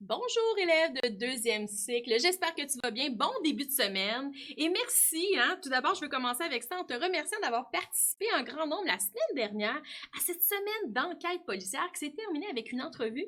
Bonjour élèves de deuxième cycle, j'espère que tu vas bien. Bon début de semaine et merci. Tout d'abord, je veux commencer avec ça en te remerciant d'avoir participé en grand nombre la semaine dernière à cette semaine d'enquête policière qui s'est terminée avec une entrevue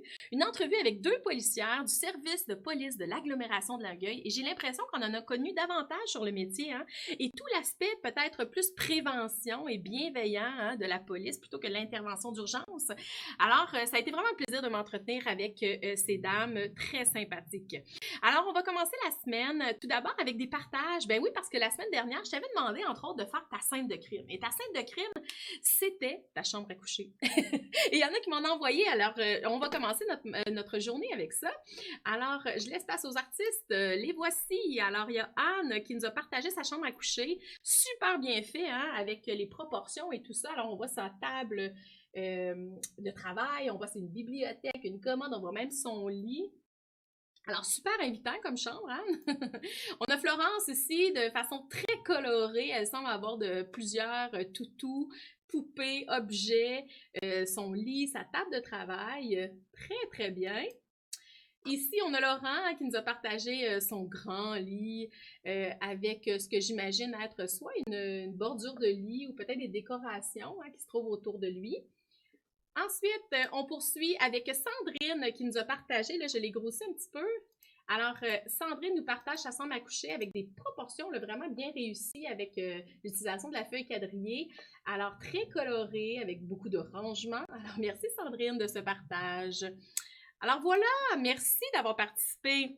avec deux policières du service de police de l'agglomération de Longueuil et j'ai l'impression qu'on en a connu davantage sur le métier et tout l'aspect peut-être plus prévention et bienveillant de la police plutôt que l'intervention d'urgence. Alors, ça a été vraiment un plaisir de m'entretenir avec ces dames très sympathiques. Alors, on va commencer la semaine tout d'abord avec des partages. Ben oui, parce que la semaine dernière, je t'avais demandé, entre autres, de faire ta scène de crime. Et ta scène de crime, c'était ta chambre à coucher. Et il y en a qui m'en ont envoyé. Alors, on va commencer notre journée avec ça. Alors, je laisse place aux artistes. Les voici. Alors, il y a Anne qui nous a partagé sa chambre à coucher. Super bien fait, avec les proportions et tout ça. Alors, on voit sa table de travail, on voit c'est une bibliothèque, une commode, on voit même son lit. Alors, super invitant comme chambre, hein? On a Florence ici de façon très colorée. Elle semble avoir de plusieurs toutous, poupées, objets, son lit, sa table de travail. Très, très bien. Ici, on a Laurent qui nous a partagé son grand lit avec ce que j'imagine être soit une bordure de lit ou peut-être des décorations qui se trouvent autour de lui. Ensuite, on poursuit avec Sandrine qui nous a partagé, là je l'ai grossi un petit peu. Alors, Sandrine nous partage sa chambre à coucher avec des proportions là, vraiment bien réussies avec l'utilisation de la feuille quadrillée. Alors, très colorée, avec beaucoup de rangement. Alors, merci Sandrine de ce partage. Alors voilà, merci d'avoir participé.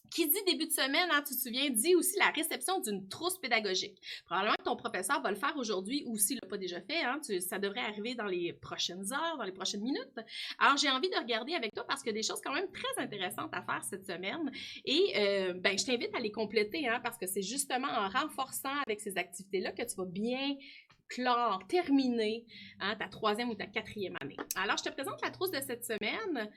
Qui dit début de semaine, tu te souviens, dit aussi la réception d'une trousse pédagogique. Probablement que ton professeur va le faire aujourd'hui ou s'il ne l'a pas déjà fait, ça devrait arriver dans les prochaines heures, dans les prochaines minutes. Alors, j'ai envie de regarder avec toi parce qu'il y a des choses quand même très intéressantes à faire cette semaine et je t'invite à les compléter parce que c'est justement en renforçant avec ces activités-là que tu vas bien terminer ta troisième ou ta quatrième année. Alors, je te présente la trousse de cette semaine.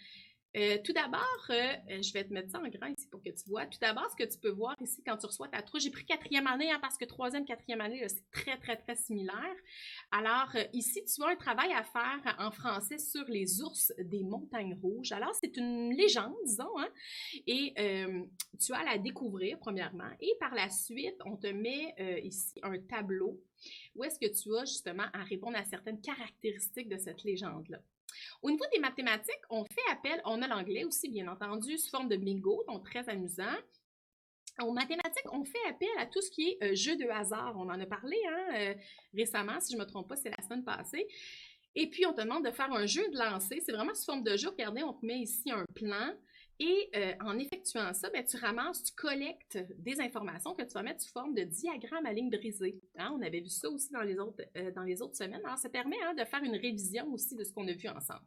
Tout d'abord, je vais te mettre ça en grand ici pour que tu vois. Tout d'abord, ce que tu peux voir ici quand tu reçois ta trousse, j'ai pris quatrième année parce que troisième, quatrième année, c'est très, très, très similaire. Alors, ici, tu as un travail à faire en français sur les ours des montagnes rouges. Alors, c'est une légende, disons, et tu as à la découvrir, premièrement. Et par la suite, on te met ici un tableau où est-ce que tu as justement à répondre à certaines caractéristiques de cette légende-là. Au niveau des mathématiques, on a l'anglais aussi, bien entendu, sous forme de bingo, donc très amusant. En mathématiques, on fait appel à tout ce qui est jeu de hasard. On en a parlé récemment, si je ne me trompe pas, c'est la semaine passée. Et puis, on te demande de faire un jeu de lancer. C'est vraiment sous forme de jeu. Regardez, on te met ici un plan. Et en effectuant ça, tu collectes des informations que tu vas mettre sous forme de diagramme à ligne brisée. On avait vu ça aussi dans les autres semaines. Alors, ça permet de faire une révision aussi de ce qu'on a vu ensemble.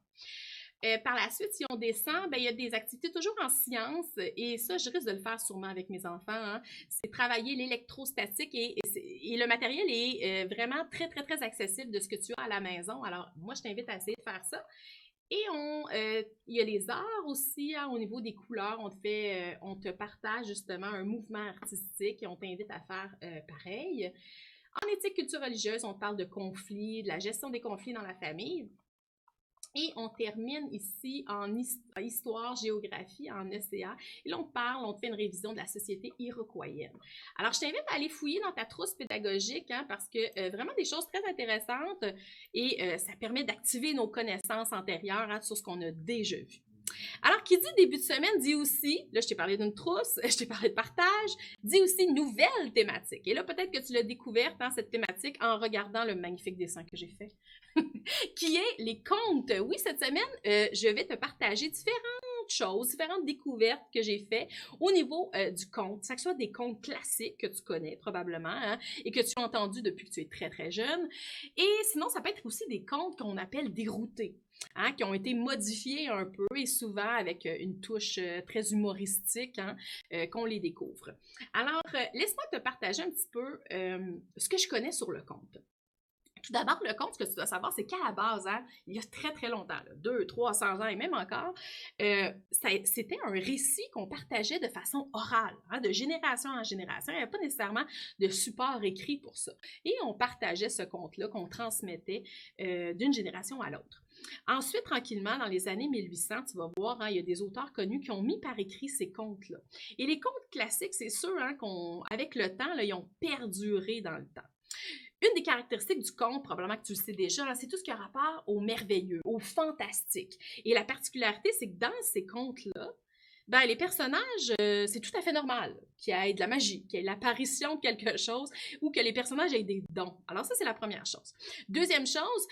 Par la suite, si on descend, il y a des activités toujours en sciences et ça, je risque de le faire sûrement avec mes enfants. C'est travailler l'électrostatique et le matériel est vraiment très, très, très accessible de ce que tu as à la maison. Alors, moi, je t'invite à essayer de faire ça. Et il y a les arts aussi, au niveau des couleurs, on te partage justement un mouvement artistique et on t'invite à faire pareil. En éthique culture religieuse, on parle de conflits, de la gestion des conflits dans la famille. Et on termine ici en histoire, géographie, en ECA. Et là, on te fait une révision de la société iroquoienne. Alors, je t'invite à aller fouiller dans ta trousse pédagogique parce que vraiment des choses très intéressantes et ça permet d'activer nos connaissances antérieures sur ce qu'on a déjà vu. Alors, qui dit début de semaine dit aussi, là je t'ai parlé d'une trousse, je t'ai parlé de partage, dit aussi nouvelle thématique. Et là, peut-être que tu l'as découverte, cette thématique, en regardant le magnifique dessin que j'ai fait, qui est les contes. Oui, cette semaine, je vais te partager différentes découvertes que j'ai faites au niveau du conte. Que ce soit des contes classiques que tu connais probablement et que tu as entendus depuis que tu es très, très jeune. Et sinon, ça peut être aussi des contes qu'on appelle déroutés. Qui ont été modifiés un peu et souvent avec une touche très humoristique qu'on les découvre. Alors, laisse-moi te partager un petit peu ce que je connais sur le conte. Tout d'abord, le compte, ce que tu dois savoir, c'est qu'à la base, hein, il y a très, très longtemps, là, 200, 300 ans et même encore, c'était un récit qu'on partageait de façon orale, hein, de génération en génération. Il n'y avait pas nécessairement de support écrit pour ça. Et on partageait ce conte-là qu'on transmettait d'une génération à l'autre. Ensuite, tranquillement, dans les années 1800, tu vas voir, hein, il y a des auteurs connus qui ont mis par écrit ces contes-là. Et les contes classiques, c'est sûr, hein, qu'avec le temps, là, ils ont perduré dans le temps. Une des caractéristiques du conte, probablement que tu le sais déjà, hein, c'est tout ce qui a rapport au merveilleux, au fantastique. Et la particularité, c'est que dans ces contes-là, ben, les personnages, c'est tout à fait normal qu'il y ait de la magie, qu'il y ait l'apparition de quelque chose ou que les personnages aient des dons. Alors ça, c'est la première chose. Deuxième chose,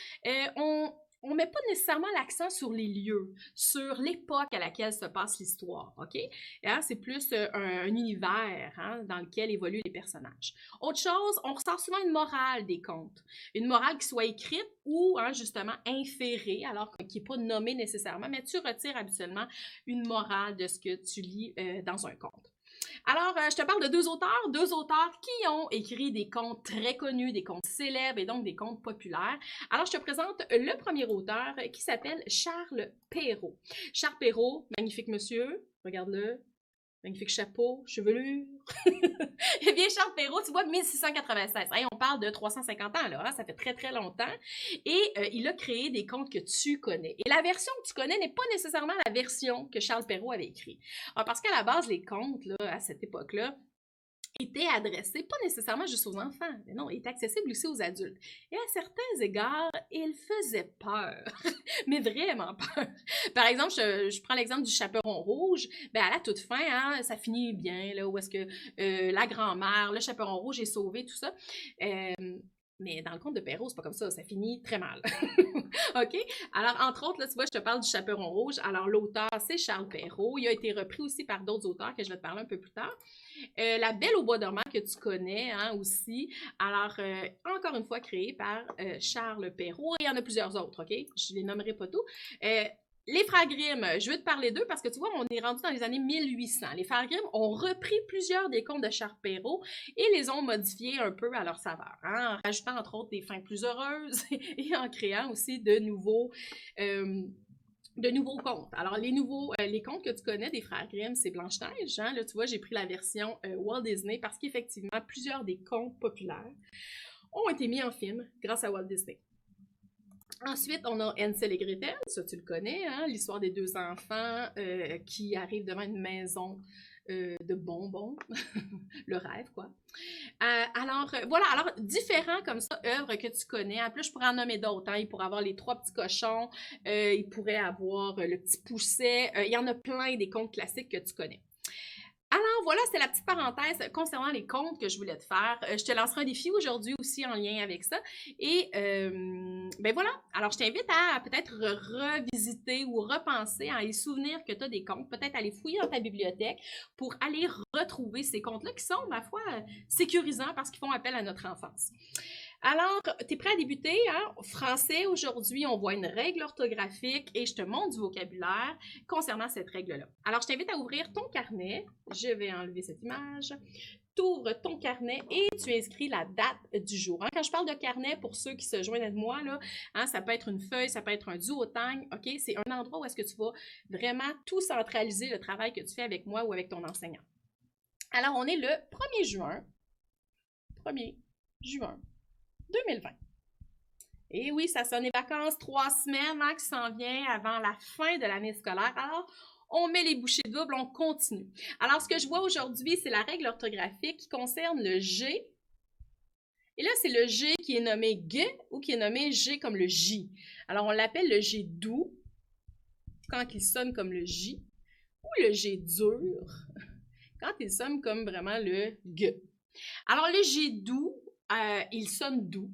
on ne met pas nécessairement l'accent sur les lieux, sur l'époque à laquelle se passe l'histoire, OK? Hein, c'est plus un univers, hein, dans lequel évoluent les personnages. Autre chose, on ressort souvent une morale des contes. Une morale qui soit écrite ou, hein, justement, inférée, alors qui n'est pas nommée nécessairement, mais tu retires habituellement une morale de ce que tu lis dans un conte. Alors, je te parle de deux auteurs qui ont écrit des contes très connus, des contes célèbres et donc des contes populaires. Alors, je te présente le premier auteur qui s'appelle Charles Perrault. Charles Perrault, magnifique monsieur, regarde-le, magnifique chapeau, chevelure. Eh bien, Charles Perrault, tu vois, 1696. Hey, on parle de 350 ans, là, hein? Ça fait très, très longtemps. Et il a créé des contes que tu connais. Et la version que tu connais n'est pas nécessairement la version que Charles Perrault avait écrite. Parce qu'à la base, les contes, là, à cette époque-là, était adressé, pas nécessairement juste aux enfants, mais non, il est accessible aussi aux adultes. Et à certains égards, il faisait peur, mais vraiment peur. Par exemple, je prends l'exemple du Chaperon rouge, ben à la toute fin, hein, ça finit bien, là, où est-ce que la grand-mère, le Chaperon rouge est sauvé, tout ça. Mais dans le conte de Perrault, c'est pas comme ça finit très mal. OK? Alors, entre autres, là, tu vois, je te parle du Chaperon rouge. Alors, l'auteur, c'est Charles Perrault. Il a été repris aussi par d'autres auteurs que je vais te parler un peu plus tard. La Belle au bois dormant que tu connais, hein, aussi. Alors, encore une fois, créé par Charles Perrault. Et il y en a plusieurs autres, OK? Je ne les nommerai pas tous. Les Frères Grimm, je vais te parler d'eux parce que tu vois, on est rendu dans les années 1800. Les Frères Grimm ont repris plusieurs des contes de Charles Perrault et les ont modifiés un peu à leur saveur, hein, en rajoutant entre autres des fins plus heureuses et en créant aussi de nouveaux contes. Alors, les contes que tu connais des Frères Grimm, c'est Blanche-Neige. Hein? Là, tu vois, j'ai pris la version Walt Disney parce qu'effectivement, plusieurs des contes populaires ont été mis en film grâce à Walt Disney. Ensuite, on a Hansel et Gretel, ça tu le connais, hein? L'histoire des deux enfants qui arrivent devant une maison de bonbons, le rêve, quoi. Voilà, alors différents comme ça, œuvres que tu connais. En plus, je pourrais en nommer d'autres. Hein. Il pourrait avoir les trois petits cochons, il pourrait avoir le petit pousset. Il y en a plein des contes classiques que tu connais. Alors voilà, c'était la petite parenthèse concernant les contes que je voulais te faire. Je te lancerai un défi aujourd'hui aussi en lien avec ça. Et ben voilà, alors je t'invite à peut-être revisiter ou repenser à les souvenirs que tu as des contes, peut-être aller fouiller dans ta bibliothèque pour aller retrouver ces contes-là qui sont, ma foi, sécurisants parce qu'ils font appel à notre enfance. Alors, tu es prêt à débuter, hein? Français, aujourd'hui, on voit une règle orthographique et je te montre du vocabulaire concernant cette règle-là. Alors, je t'invite à ouvrir ton carnet. Je vais enlever cette image. Tu ouvres ton carnet et tu inscris la date du jour. Hein? Quand je parle de carnet, pour ceux qui se joignent à moi, là, hein, ça peut être une feuille, ça peut être un duotang, OK? C'est un endroit où est-ce que tu vas vraiment tout centraliser le travail que tu fais avec moi ou avec ton enseignant. Alors, on est le 1er juin. 1er juin. 2020. Et oui, ça sonne les vacances, 3 semaines hein, qui s'en vient avant la fin de l'année scolaire. Alors, on met les bouchées doubles, on continue. Alors, ce que je vois aujourd'hui, c'est la règle orthographique qui concerne le G. Et là, c'est le G qui est nommé G ou qui est nommé G comme le J. Alors, on l'appelle le G doux quand il sonne comme le J ou le G dur quand il sonne comme vraiment le G. Alors, le G doux, il sonne doux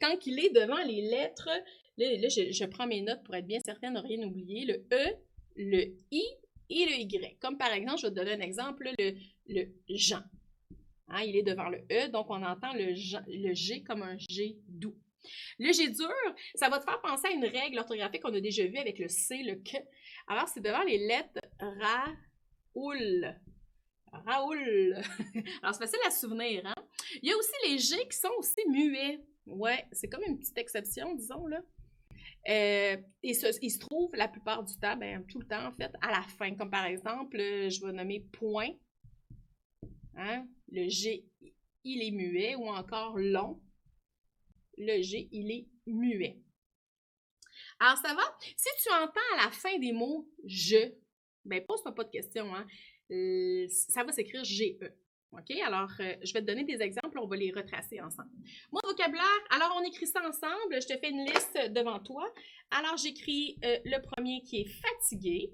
quand il est devant les lettres. Là, je prends mes notes pour être bien certaine de ne rien oublier. Le E, le I et le Y. Comme par exemple, je vais te donner un exemple, le Jean. Hein, il est devant le E, donc on entend le G comme un G doux. Le G dur, ça va te faire penser à une règle orthographique qu'on a déjà vue avec le C, le Q. Alors, c'est devant les lettres Raoul. Raoul. Alors, c'est facile à se souvenir, hein? Il y a aussi les G qui sont aussi muets. Ouais, c'est comme une petite exception, disons, là. Il se trouve la plupart du temps, ben, tout le temps, en fait, à la fin. Comme par exemple, je vais nommer point. Hein? Le G, il est muet, ou encore long. Le G, il est muet. Alors, ça va? Si tu entends à la fin des mots je, ben pose-toi pas de questions, hein? Ça va s'écrire GE. OK? Alors, je vais te donner des exemples, on va les retracer ensemble. Mon vocabulaire, alors on écrit ça ensemble. Je te fais une liste devant toi. Alors, j'écris le premier qui est fatigué.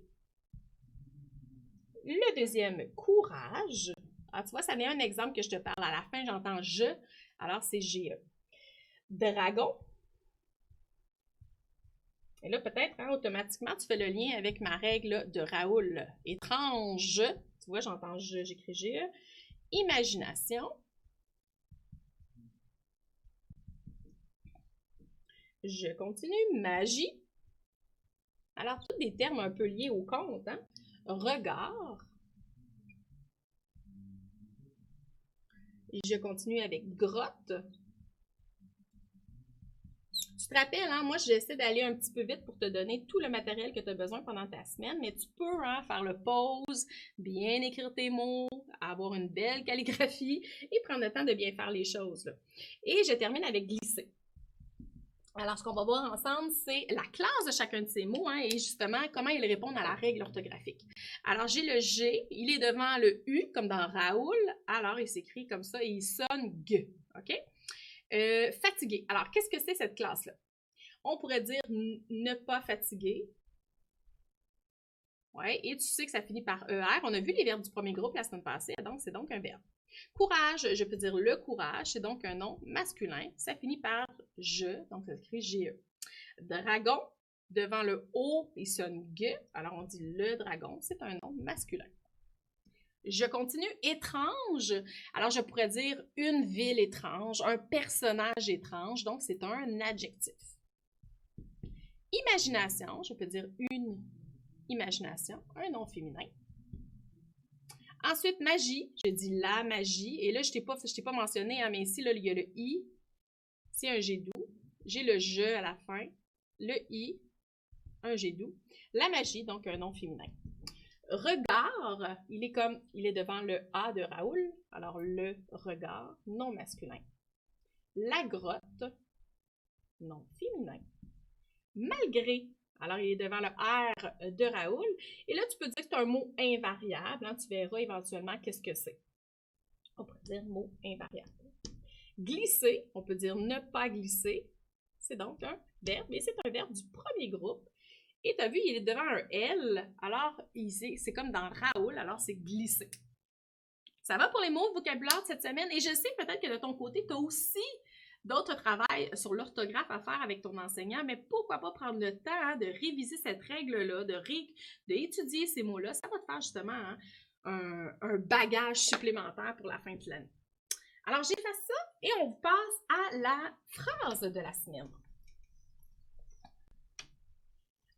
Le deuxième, courage. Ah, tu vois, ça met un exemple que je te parle. À la fin, j'entends je, alors c'est GE. Dragon. Et là, peut-être, hein, automatiquement, tu fais le lien avec ma règle de Raoul. Étrange. Tu vois, j'entends je, j'écris GE. Imagination. Je continue. Magie. Alors, tous des termes un peu liés au conte. Hein? Regard. Et je continue avec grotte. Tu te rappelles, hein, moi, j'essaie d'aller un petit peu vite pour te donner tout le matériel que tu as besoin pendant ta semaine, mais tu peux hein, faire le pause, bien écrire tes mots, avoir une belle calligraphie et prendre le temps de bien faire les choses. Là. Et je termine avec glisser. Alors, ce qu'on va voir ensemble, c'est la classe de chacun de ces mots hein, et justement comment ils répondent à la règle orthographique. Alors, j'ai le G, il est devant le U, comme dans Raoul. Alors, il s'écrit comme ça et il sonne G. OK? Fatigué. Alors, qu'est-ce que c'est cette classe-là? On pourrait dire ne pas fatiguer. Ouais, et tu sais que ça finit par ER. On a vu les verbes du premier groupe la semaine passée, donc c'est donc un verbe. Courage, je peux dire le courage, c'est donc un nom masculin. Ça finit par je, donc ça s'écrit GE. Dragon, devant le O, il sonne G, alors on dit le dragon, c'est un nom masculin. Je continue. Étrange. Alors, je pourrais dire une ville étrange, un personnage étrange, donc c'est un adjectif. Imagination, je peux dire une imagination, un nom féminin. Ensuite, magie, je dis la magie, et là, je t'ai pas mentionné, hein, mais ici, là, il y a le I, c'est un G doux. J'ai le je à la fin, le I, un G doux. La magie, donc un nom féminin. Regard, il est devant le A de Raoul, alors le regard, non masculin. La grotte, non féminin. Malgré, alors il est devant le R de Raoul, et là tu peux dire que c'est un mot invariable, hein, tu verras éventuellement qu'est-ce que c'est. On peut dire mot invariable. Glisser, on peut dire ne pas glisser, c'est donc un verbe, et c'est un verbe du premier groupe. Et tu as vu, il est devant un L, alors c'est comme dans Raoul, alors c'est glisser. Ça va pour les mots vocabulaire de cette semaine. Et je sais peut-être que de ton côté, tu as aussi d'autres travails sur l'orthographe à faire avec ton enseignant, mais pourquoi pas prendre le temps hein, de réviser cette règle-là, d'étudier ces mots-là. Ça va te faire justement hein, un bagage supplémentaire pour la fin de l'année. Alors, j'efface ça et on passe à la phrase de la semaine.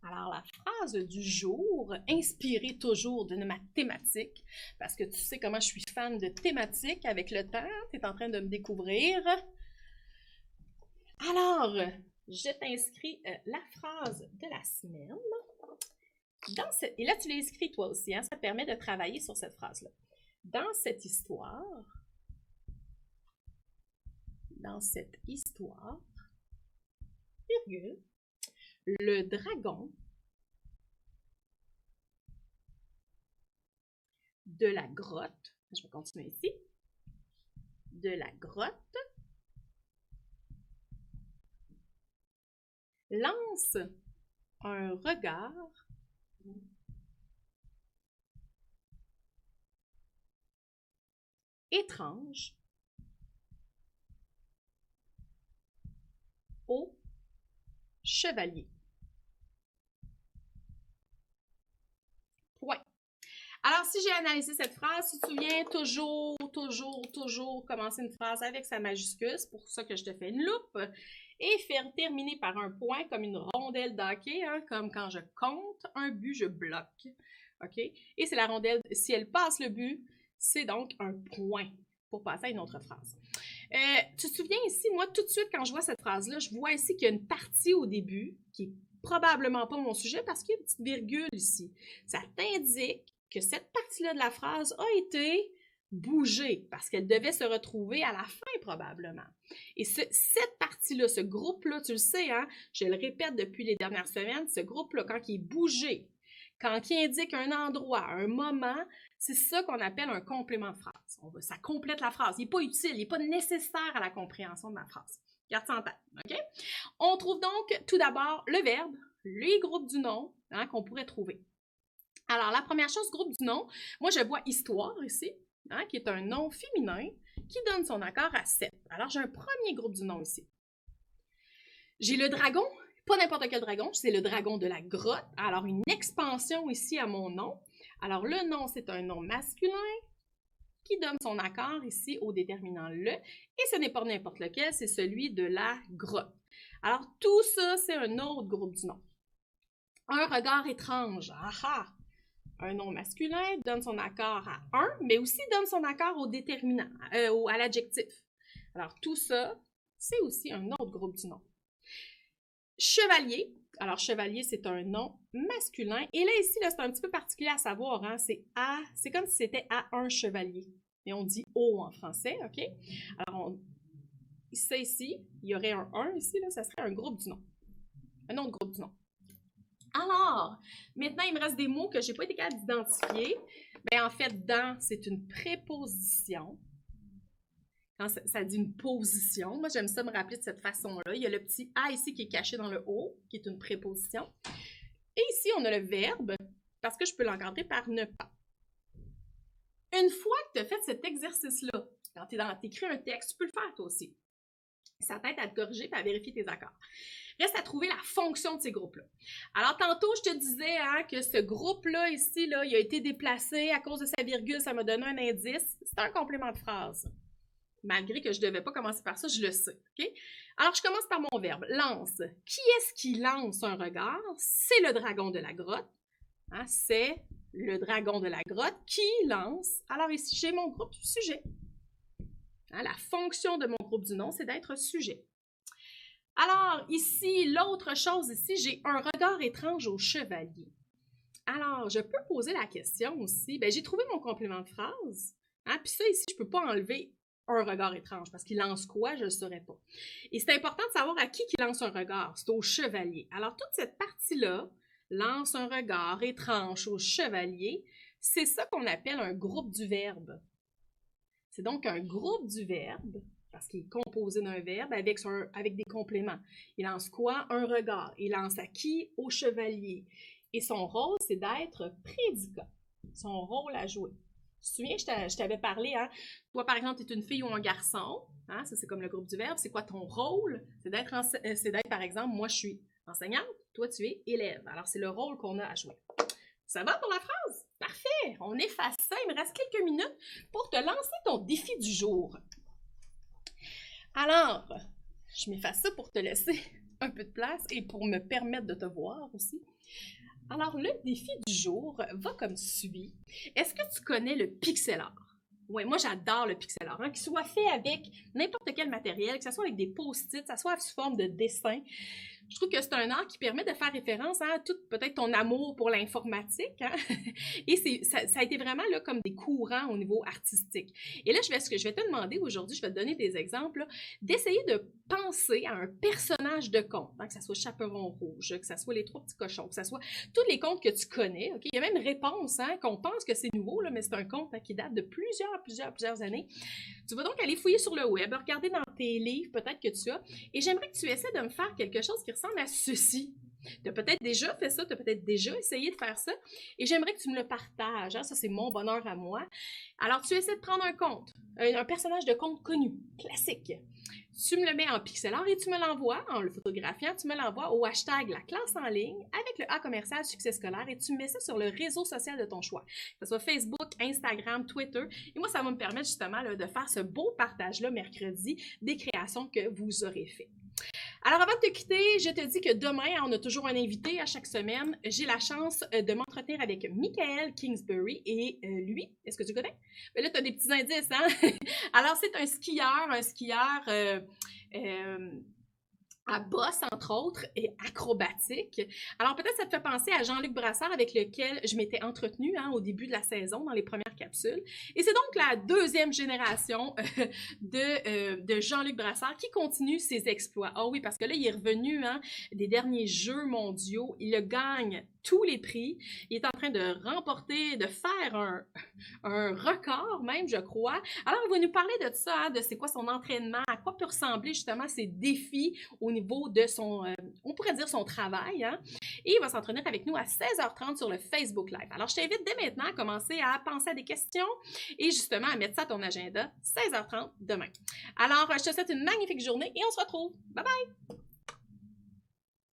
Alors, la phrase du jour, inspirée toujours de ma thématique, parce que tu sais comment je suis fan de thématiques avec le temps, tu es en train de me découvrir. Alors, je t'inscris la phrase de la semaine. Et là, tu l'as écrit toi aussi, hein, ça te permet de travailler sur cette phrase-là. Dans cette histoire, virgule, le dragon de la grotte, je vais continuer ici, de la grotte, lance un regard étrange au chevalier. Point. Alors, si j'ai analysé cette phrase, tu te souviens, toujours commencer une phrase avec sa majuscule. C'est pour ça que je te fais une loupe. Et faire terminer par un point comme une rondelle d'hockey, hein, comme quand je compte un but, je bloque. OK? Et c'est la rondelle, si elle passe le but, c'est donc un point pour passer à une autre phrase. Tu te souviens ici, moi, tout de suite, quand je vois cette phrase-là, je vois ici qu'il y a une partie au début qui est probablement pas mon sujet parce qu'il y a une petite virgule ici. Ça t'indique que cette partie-là de la phrase a été bougée parce qu'elle devait se retrouver à la fin probablement. Et cette partie-là, ce groupe-là, tu le sais, hein, je le répète depuis les dernières semaines, ce groupe-là, quand il est bougé, quand il indique un endroit, un moment, c'est ça qu'on appelle un complément de phrase. Ça complète la phrase. Il n'est pas utile, il n'est pas nécessaire à la compréhension de ma phrase. Garde ça en tête, OK? On trouve donc tout d'abord le verbe, les groupes du nom, hein, qu'on pourrait trouver. Alors, la première chose, groupe du nom, moi je vois histoire ici, hein, qui est un nom féminin qui donne son accord à 7. Alors, j'ai un premier groupe du nom ici. J'ai le dragon, pas n'importe quel dragon, c'est le dragon de la grotte. Alors, une expansion ici à mon nom. Alors, le nom, c'est un nom masculin qui donne son accord ici au déterminant le. Et ce n'est pas n'importe lequel, c'est celui de la grotte. Alors, tout ça, c'est un autre groupe du nom. Un regard étrange. Aha! Un nom masculin donne son accord à un, mais aussi donne son accord au déterminant, à l'adjectif. Alors, tout ça, c'est aussi un autre groupe du nom. Chevalier. Alors, chevalier, c'est un nom masculin. Et là, ici, là, c'est un petit peu particulier à savoir. Hein? C'est comme si c'était à un chevalier. Mais on dit au en français, OK? Alors, ça ici, il y aurait un 1 ici, là, ça serait un groupe du nom. Un autre groupe du nom. Alors, maintenant, il me reste des mots que je n'ai pas été capable d'identifier. Bien, en fait, dans, c'est une préposition. Quand ça dit une position, moi, j'aime ça me rappeler de cette façon-là. Il y a le petit « a » ici qui est caché dans le « o », qui est une préposition. Et ici, on a le verbe, parce que je peux l'encadrer par « ne pas ». Une fois que tu as fait cet exercice-là, quand tu écris un texte, tu peux le faire toi aussi. Ça t'aide à te corriger et à vérifier tes accords. Reste à trouver la fonction de ces groupes-là. Alors, tantôt, je te disais hein, que ce groupe-là, ici, là, il a été déplacé à cause de sa virgule, ça m'a donné un indice. C'est un complément de phrase. Malgré que je ne devais pas commencer par ça, je le sais. Okay? Alors, je commence par mon verbe, lance. Qui est-ce qui lance un regard? C'est le dragon de la grotte. Hein, c'est le dragon de la grotte qui lance. Alors ici, j'ai mon groupe sujet. Hein, la fonction de mon groupe du nom, c'est d'être sujet. Alors, ici, l'autre chose, ici, j'ai un regard étrange au chevalier. Alors, je peux poser la question aussi. Bien, j'ai trouvé mon complément de phrase. Hein, puis ça, ici, je ne peux pas enlever un regard étrange, parce qu'il lance quoi, je ne le saurais pas. Et c'est important de savoir à qui lance un regard. C'est au chevalier. Alors, toute cette partie-là, lance un regard étrange au chevalier, c'est ça qu'on appelle un groupe du verbe. C'est donc un groupe du verbe, parce qu'il est composé d'un verbe avec des compléments. Il lance quoi? Un regard. Il lance à qui? Au chevalier. Et son rôle, c'est d'être prédicat. Son rôle à jouer. Tu te souviens, je t'avais parlé, hein? Toi, par exemple, tu es une fille ou un garçon. Hein? Ça, c'est comme le groupe du verbe. C'est quoi ton rôle? C'est d'être, par exemple, moi, je suis enseignante. Toi, tu es élève. Alors, c'est le rôle qu'on a à jouer. Ça va pour la phrase? Parfait! On efface ça. Il me reste quelques minutes pour te lancer ton défi du jour. Alors, je m'efface ça pour te laisser un peu de place et pour me permettre de te voir aussi. Alors, le défi du jour va comme suit. Est-ce que tu connais le pixel art? Oui, moi j'adore le pixel art, hein, qu'il soit fait avec n'importe quel matériel, que ce soit avec des post-it, que ce soit sous forme de dessin. Je trouve que c'est un art qui permet de faire référence à tout peut-être ton amour pour l'informatique. Hein? Et ça a été vraiment là, comme des courants au niveau artistique. Et là, ce que je vais te demander aujourd'hui, je vais te donner des exemples, d'essayer de penser à un personnage de conte, hein, que ce soit Chaperon Rouge, que ce soit Les Trois Petits Cochons, que ce soit tous les contes que tu connais. Okay? Il y a même une réponse hein, qu'on pense que c'est nouveau, là, mais c'est un conte hein, qui date de plusieurs années. Tu vas donc aller fouiller sur le web, regarder dans tes livres, peut-être que tu as, et j'aimerais que tu essaies de me faire quelque chose qui ressemble à ceci. Tu as peut-être déjà fait ça, tu as peut-être déjà essayé de faire ça, et j'aimerais que tu me le partages. Hein? Ça, c'est mon bonheur à moi. Alors, tu essaies de prendre un conte, un personnage de conte connu, classique. Tu me le mets en pixel art et tu me l'envoies, en le photographiant, tu me l'envoies au hashtag la classe en ligne avec le A commercial succès scolaire et tu mets ça sur le réseau social de ton choix, que ce soit Facebook, Instagram, Twitter. Et moi, ça va me permettre justement là, de faire ce beau partage-là mercredi des créations que vous aurez fait. Alors, avant de te quitter, je te dis que demain, on a toujours un invité à chaque semaine. J'ai la chance de m'entretenir avec Michael Kingsbury et lui, est-ce que tu connais? Ben là, tu as des petits indices, hein? Alors, c'est un skieur à bosse, entre autres, et acrobatique. Alors, peut-être ça te fait penser à Jean-Luc Brassard, avec lequel je m'étais entretenue hein, au début de la saison, dans les premières capsules. Et c'est donc la deuxième génération de Jean-Luc Brassard qui continue ses exploits. Ah oui, parce que là, il est revenu hein, des derniers Jeux mondiaux. Il le gagne tous les prix. Il est en train de remporter, de faire un record même, je crois. Alors, il va nous parler de ça, hein, de c'est quoi son entraînement, à quoi peut ressembler justement ses défis au niveau de son, on pourrait dire son travail. Hein? Et il va s'entraîner avec nous à 16h30 sur le Facebook Live. Alors, je t'invite dès maintenant à commencer à penser à des questions et justement à mettre ça à ton agenda, 16h30 demain. Alors, je te souhaite une magnifique journée et on se retrouve. Bye bye!